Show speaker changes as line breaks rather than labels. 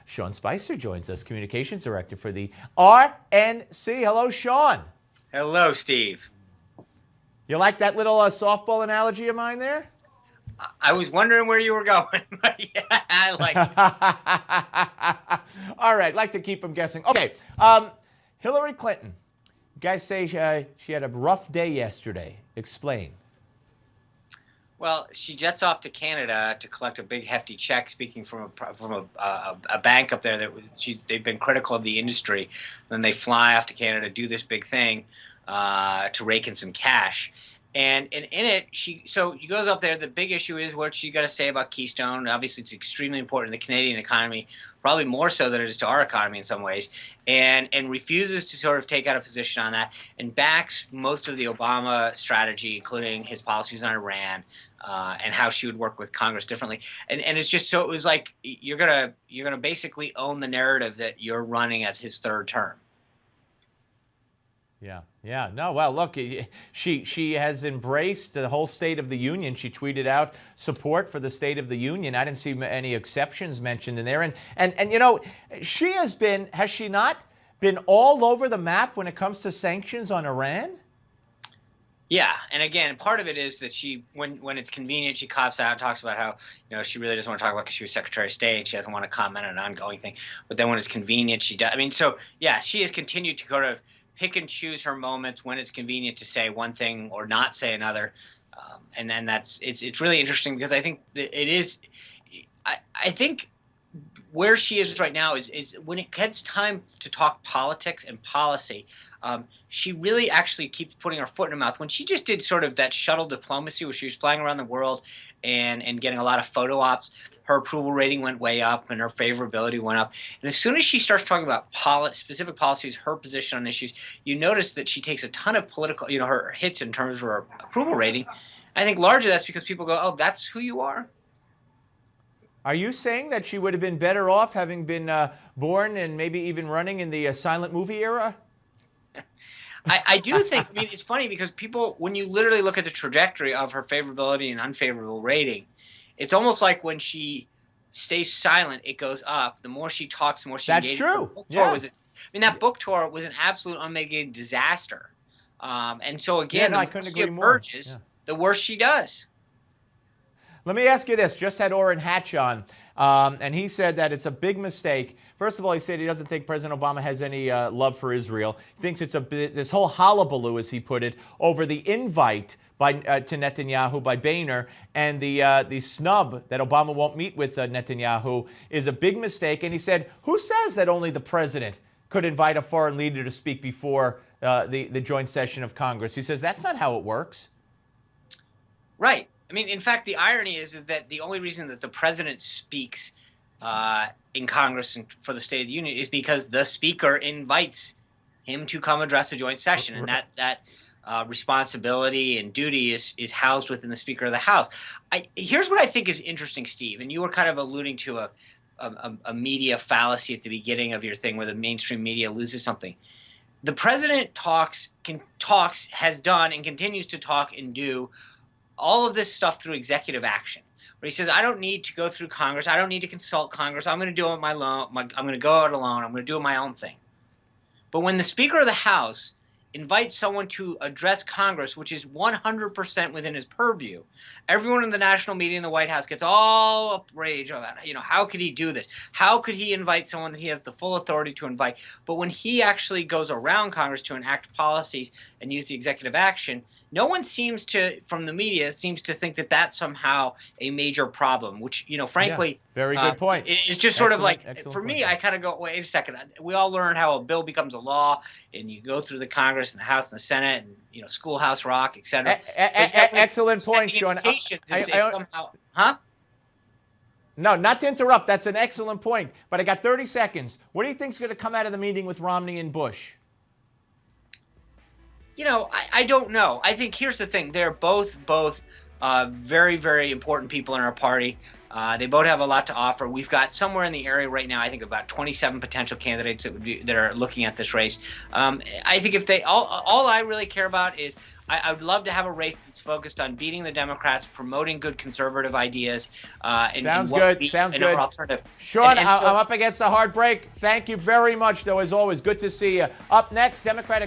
Sean Spicer joins us, Communications Director for the RNC. Hello, Sean.
Hello, Steve.
You like that little softball analogy of mine there?
I was wondering where you were going. Yeah, I like it.
All right, like to keep them guessing. Okay, Hillary Clinton. You guys say she had a rough day yesterday. Explain.
Well, she jets off to Canada to collect a big, hefty check. Speaking from a bank up there they've been critical of the industry. Then they fly off to Canada, do this big thing to rake in some cash. And in it, she goes up there. The big issue is what she got to say about Keystone. Obviously, it's extremely important to the Canadian economy, probably more so than it is to our economy in some ways, and refuses to sort of take out a position on that and backs most of the Obama strategy, including his policies on Iran and how she would work with Congress differently. And it's just so it was like you're gonna basically own the narrative that you're running as his third term.
Yeah. No, well, look, she has embraced the whole State of the Union. She tweeted out support for the State of the Union. I didn't see any exceptions mentioned in there. And you know, has she not been all over the map when it comes to sanctions on Iran?
Yeah, and again, part of it is that she, when it's convenient, she cops out and talks about how she really doesn't want to talk about because she was Secretary of State. She doesn't want to comment on an ongoing thing. But then when it's convenient, she does. I mean, so yeah, she has continued to sort of pick and choose her moments when it's convenient to say one thing or not say another, and then it's really interesting because I think that it is. I think where she is right now is when it gets time to talk politics and policy. She really actually keeps putting her foot in her mouth. When she just did sort of that shuttle diplomacy where she was flying around the world and getting a lot of photo ops, her approval rating went way up and her favorability went up. And as soon as she starts talking about specific policies, her position on issues, you notice that she takes a ton of political, her hits in terms of her approval rating. I think largely that's because people go, oh, that's who you are?
Are you saying that she would have been better off having been born and maybe even running in the silent movie era?
I do think, I mean, it's funny because people, when you literally look at the trajectory of her favorability and unfavorable rating, it's almost like when she stays silent, it goes up. The more she talks, the more she engages.
That's true. Yeah.
I mean, that book tour was an absolute unmitigated disaster. And so, again, the more she emerges, the worse she does.
Let me ask you this. Just had Orrin Hatch on, and he said that it's a big mistake. First of all, he said he doesn't think President Obama has any love for Israel. He thinks it's this whole hullabaloo, as he put it, over the invite to Netanyahu by Boehner, and the snub that Obama won't meet with Netanyahu is a big mistake. And he said, who says that only the president could invite a foreign leader to speak before the joint session of Congress? He says that's not how it works.
Right. I mean, in fact, the irony is that the only reason that the president speaks in Congress and for the State of the Union is because the speaker invites him to come address a joint session, and that responsibility and duty is housed within the Speaker of the House. Here's what I think is interesting, Steve, and you were kind of alluding to a media fallacy at the beginning of your thing where the mainstream media loses something. The president has done and continues to talk and do all of this stuff through executive action, where he says, I don't need to go through Congress. I don't need to consult Congress. I'm going to do it I'm going to go out alone. I'm going to do my own thing. But when the Speaker of the House invites someone to address Congress, which is 100% within his purview, everyone in the national media in the White House gets all upraged about, how could he do this? How could he invite someone that he has the full authority to invite? But when he actually goes around Congress to enact policies and use the executive action, no one from the media seems to think that that's somehow a major problem, which, frankly,
very good point.
It's just sort of like, for me, I kind of go, wait a second. We all learn how a bill becomes a law, and you go through the Congress and the House and the Senate, and Schoolhouse Rock, et cetera.
Excellent point, Sean. No, not to interrupt. That's an excellent point. But I got 30 seconds. What do you think's going to come out of the meeting with Romney and Bush?
I don't know. I think here's the thing. They're both very, very important people in our party. They both have a lot to offer. We've got somewhere in the area right now, I think about 27 potential candidates that are looking at this race. I think if they all I really care about is I would love to have a race that's focused on beating the Democrats, promoting good conservative ideas.
Sounds good. Sounds good. Sean, I'm up against a hard break. Thank you very much, though, as always. Good to see you. Up next, Democratic